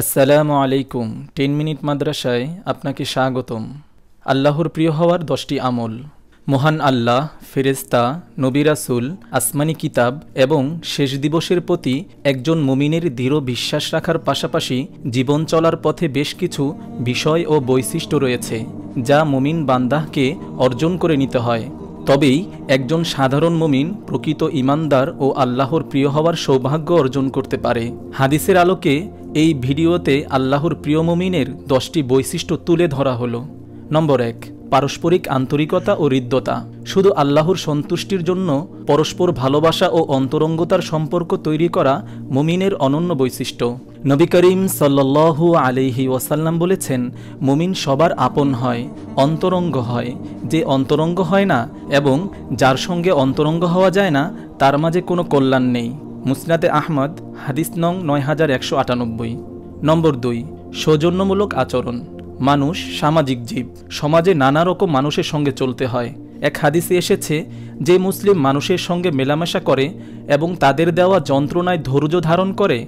আসসালামু আলাইকুম। 10 মিনিট মাদ্রাসায় আপনাকে স্বাগতম। আল্লাহর প্রিয় হওয়ার 10টি আমল। মহান আল্লাহ, ফেরেশতা, নবী রাসূল, আসমানি কিতাব এবং শেষ দিবসের প্রতি একজন মুমিনের দৃঢ় বিশ্বাস রাখার পাশাপাশি জীবন চলার পথে বেশ কিছু বিষয় ও বৈশিষ্ট্য রয়েছে যা মুমিন বান্দাহকে অর্জন করে নিতে হয়। তবেই একজন সাধারণ মুমিন প্রকৃত ঈমানদার ও আল্লাহর প্রিয় হওয়ার সৌভাগ্য অর্জন করতে পারে। হাদিসের আলোকে এই ভিডিওতে আল্লাহর প্রিয় মুমিনের 10টি বৈশিষ্ট্য তুলে ধরা হলো। নম্বর 1, পারস্পরিক আন্তরিকতা ও হৃদ্যতা। শুধু আল্লাহর সন্তুষ্টির জন্য পরস্পর ভালোবাসা ও অন্তরঙ্গতার সম্পর্ক তৈরি করা মুমিনের অনন্য বৈশিষ্ট্য। নবী করিম সাল্লাল্লাহু আলাইহি ওয়াসাল্লাম বলেছেন, মুমিন সবার আপন হয়, অন্তরঙ্গ হয়। যে অন্তরঙ্গ হয় না এবং যার সঙ্গে অন্তরঙ্গ হওয়া যায় না, তার মাঝে কোনো কল্যাণ নেই। মুসনাদে আহমদ, হাদিস নং 9198। নম্বর 2, সৌজন্যমূলক আচরণ। মানুষ সামাজিক জীব, সমাজে নানা রকম মানুষের সঙ্গে চলতে হয়। এক হাদিসে এসেছে, যে মুসলিম মানুষের সঙ্গে মেলামেশা করে এবং তাদের দেওয়া যন্ত্রণায় ধৈর্য ধারণ করে,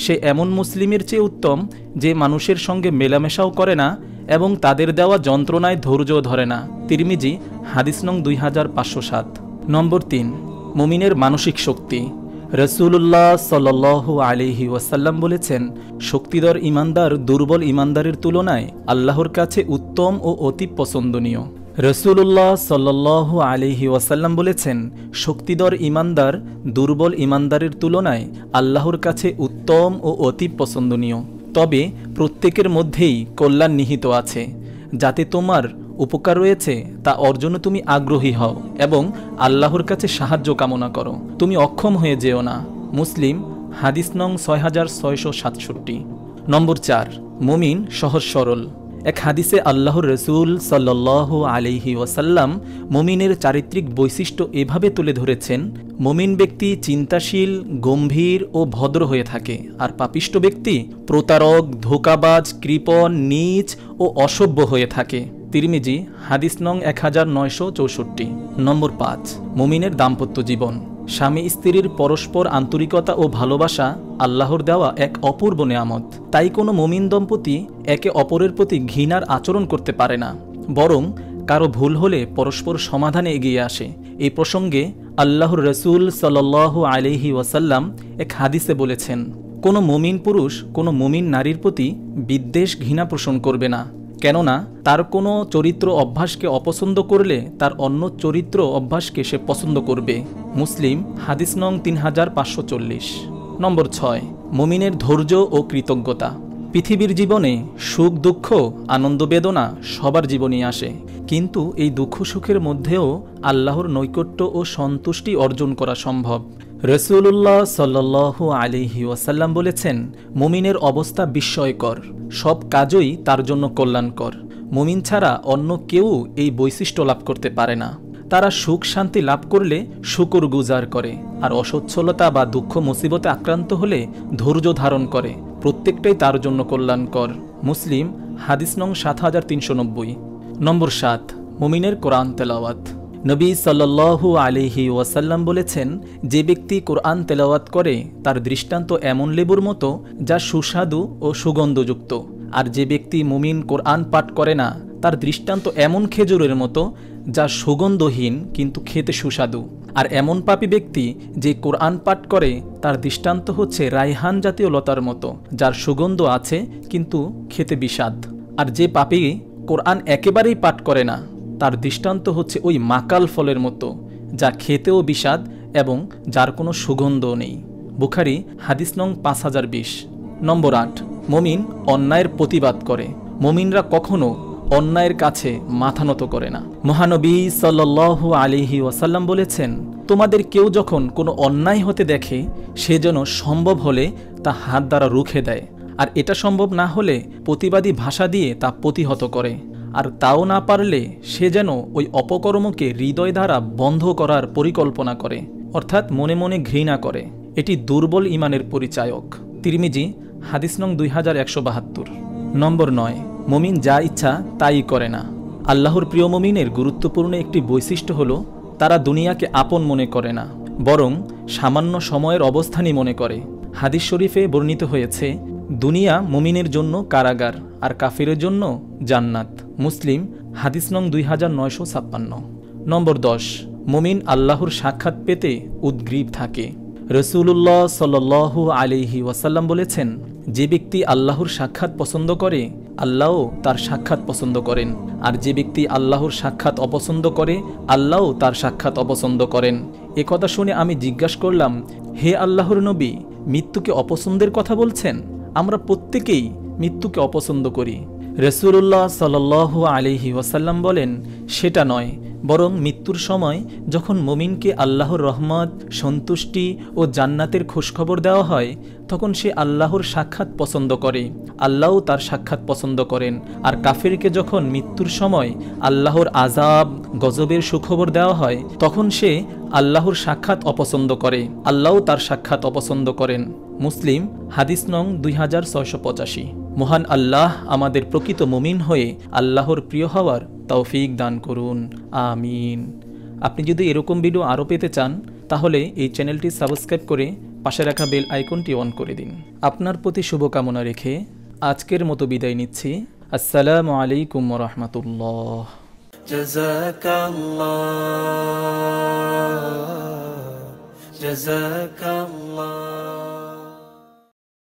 সে এমন মুসলিমের চেয়ে উত্তম যে মানুষের সঙ্গে মেলামেশাও করে না এবং তাদের দেওয়া যন্ত্রণায় ধৈর্যও ধরে না। তিরমিজি, হাদিস নং 2507। নম্বর 3, মুমিনের মানসিক শক্তি। রাসূলুল্লাহ সাল্লাল্লাহু আলাইহি ওয়াসাল্লাম বলেছেন, শক্তিধর ঈমানদার দুর্বল ঈমানদারের তুলনায় আল্লাহর কাছে উত্তম ও অতি পছন্দনীয়। রাসূলুল্লাহ সাল্লাল্লাহু আলাইহি ওয়াসাল্লাম বলেছেন, শক্তিধর ঈমানদার দুর্বল ঈমানদারের তুলনায় আল্লাহর কাছে উত্তম ও অতি পছন্দনীয়। তবে প্রত্যেকের মধ্যেই কল্যাণ নিহিত আছে। যাতে তোমার উপকার রয়েছে তা অর্জনে তুমি আগ্রহী হও এবং আল্লাহর কাছে সাহায্য কামনা করো। তুমি অক্ষম হয়ে যেও না। মুসলিম, হাদিস নং 6667। নম্বর 4, মুমিন সহজ সরল। এক হাদিসে আল্লাহর রসুল সাল্লাল্লাহু আলাইহি ওয়াসাল্লাম মুমিনের চারিত্রিক বৈশিষ্ট্য এভাবে তুলে ধরেছেন, মুমিন ব্যক্তি চিন্তাশীল, গম্ভীর ও ভদ্র হয়ে থাকে, আর পাপিষ্ঠ ব্যক্তি প্রতারক, ধোঁকাবাজ, কৃপণ, নীচ ও অসভ্য হয়ে থাকে। তিরমিজি, হাদিস নং 1964। নম্বর 5, মুমিনের দাম্পত্য জীবন। স্বামী স্ত্রীর পরস্পর আন্তরিকতা ও ভালোবাসা আল্লাহর দেওয়া এক অপূর্ব নেয়ামত। তাই কোনো মুমিন দম্পতি একে অপরের প্রতি ঘৃণার আচরণ করতে পারে না, বরং কারো ভুল হলে পরস্পর সমাধানে এগিয়ে আসে। এই প্রসঙ্গে আল্লাহর রসুল সাল্লাল্লাহু আলাইহি ওয়াসাল্লাম এক হাদিসে বলেছেন, কোনো মুমিন পুরুষ কোনো মুমিন নারীর প্রতি বিদ্বেষ, ঘৃণা পোষণ করবে না। কেননা তার কোনো চরিত্র অভ্যাসকে অপছন্দ করলে তার অন্য চরিত্র অভ্যাসকে সে পছন্দ করবে। মুসলিম, হাদিস নং 3540। নম্বর 6, মুমিনের ধৈর্য ও কৃতজ্ঞতা। পৃথিবীর জীবনে সুখ, দুঃখ, আনন্দ, বেদনা সবার জীবনেই আসে, কিন্তু এই দুঃখ সুখের মধ্যেও আল্লাহর নৈকট্য ও সন্তুষ্টি অর্জন করা সম্ভব। রাসূলুল্লাহ সাল্লাল্লাহু আলাইহি ওয়াসাল্লাম বলেছেন, মুমিনের অবস্থা বিস্ময়কর, সব কাজই তার জন্য কল্যাণকর। মুমিন ছাড়া অন্য কেউ এই বৈশিষ্ট্য লাভ করতে পারে না। তারা সুখ শান্তি লাভ করলে শুকর গুজার করে, আর অসচ্ছলতা বা দুঃখ মুসিবতে আক্রান্ত হলে ধৈর্য ধারণ করে। প্রত্যেকটাই তার জন্য কল্যাণকর। মুসলিম, হাদিস নং 7390। নম্বর 7, মুমিনের কোরআন তেলাওয়াত। নবী সাল্লাল্লাহু আলাইহি ওয়াসাল্লাম বলেছেন, যে ব্যক্তি কোরআন তেলাওয়াত করে তার দৃষ্টান্ত এমন লেবুর মতো যা সুস্বাদু ও সুগন্ধযুক্ত, আর যে ব্যক্তি মুমিন কোরআন পাঠ করে না তার দৃষ্টান্ত এমন খেজুরের মতো যা সুগন্ধহীন কিন্তু খেতে সুস্বাদু। আর এমন পাপী ব্যক্তি যে কোরআন পাঠ করে তার দৃষ্টান্ত হচ্ছে রাইহান জাতীয় লতার মতো, যার সুগন্ধ আছে কিন্তু খেতে বিষাদ। আর যে পাপী কোরআন একেবারেই পাঠ করে না তার দৃষ্টান্ত হচ্ছে ওই মাকাল ফলের মতো, যা খেতেও বিষাদ এবং যার কোনো সুগন্ধও নেই। বুখারী, হাদিস নং 5020। নম্বর 8, মুমিন অন্যায়ের প্রতিবাদ করে। মুমিনরা কখনো অন্যায়ের কাছে মাথা নত করে না। মহানবী সাল্লাল্লাহু আলাইহি ওয়াসাল্লাম বলেছেন, তোমাদের কেউ যখন কোনো অন্যায় হতে দেখে সে যেন সম্ভব হলে তা হাত দ্বারা রুখে দেয়, আর এটা সম্ভব না হলে প্রতিবাদী ভাষা দিয়ে তা প্রতিহত করে, আর তাও না পারলে সে যেন ওই অপকর্মকে হৃদয় দ্বারা বন্ধ করার পরিকল্পনা করে, অর্থাৎ মনে মনে ঘৃণা করে। এটি দুর্বল ঈমানের পরিচায়ক। তিরমিজি, হাদিস নং 2172। নম্বর 9, মুমিন যা ইচ্ছা তাই করে না। আল্লাহর প্রিয় মুমিনের গুরুত্বপূর্ণ একটি বৈশিষ্ট্য হলো তারা দুনিয়াকে আপন মনে করে না, বরং সামান্য সময়ের অবস্থানই মনে করে। হাদিস শরীফে বর্ণিত হয়েছে, দুনিয়া মুমিনের জন্য কারাগার আর কাফিরের জন্য জান্নাত। মুসলিম, হাদিস নং 2956। নম্বর 10, মুমিন আল্লাহর সাক্ষাৎ পেতে উদ্গ্রীব থাকে। রসুলুল্লাহ সাল্লাল্লাহু আলাইহি ওয়াসাল্লাম বলেছেন, যে ব্যক্তি আল্লাহর সাক্ষাৎ পছন্দ করে আল্লাহও তার সাক্ষাৎ পছন্দ করেন, আর যে ব্যক্তি আল্লাহর সাক্ষাৎ অপছন্দ করে আল্লাহও তার সাক্ষাৎ অপছন্দ করেন। এ কথা শুনে আমি জিজ্ঞাসা করলাম, হে আল্লাহর নবী, মৃত্যুকে অপছন্দের কথা বলছেন? আমরা প্রত্যেকেই মৃত্যুকে অপছন্দ করি। রসুলুল্লাহ সাল্লাল্লাহু আলাইহি ওয়াসাল্লাম বলেন, সেটা নয়, বরং মৃত্যুর সময় যখন মুমিনকে আল্লাহর রহমত, সন্তুষ্টি ও জান্নাতের খোঁজখবর দেওয়া হয় তখন সে আল্লাহর সাক্ষাৎ পছন্দ করে, আল্লাহও তার সাক্ষাৎ পছন্দ করেন। আর কাফিরকে যখন মৃত্যুর সময় আল্লাহর আযাব, গজবের সুখবর দেওয়া হয় তখন সে আল্লাহর সাক্ষাৎ অপছন্দ করে, আল্লাহও তার সাক্ষাৎ অপছন্দ করেন। মুসলিম, হাদিস নং 2685। মহান আল্লাহ আমাদের প্রকৃত মুমিন হয়ে আল্লাহর প্রিয় হওয়ার তৌফিক দান করুন, আমিন। আপনি যদি এরকম ভিডিও আরও পেতে চান তাহলে এই চ্যানেলটি সাবস্ক্রাইব করে পাশে রাখা বেল আইকনটি অন করে দিন। আপনার প্রতি শুভকামনা রেখে আজকের মতো বিদায় নিচ্ছি। আসসালামু আলাইকুম ওয়া রাহমাতুল্লাহ। জাযাকাল্লাহ।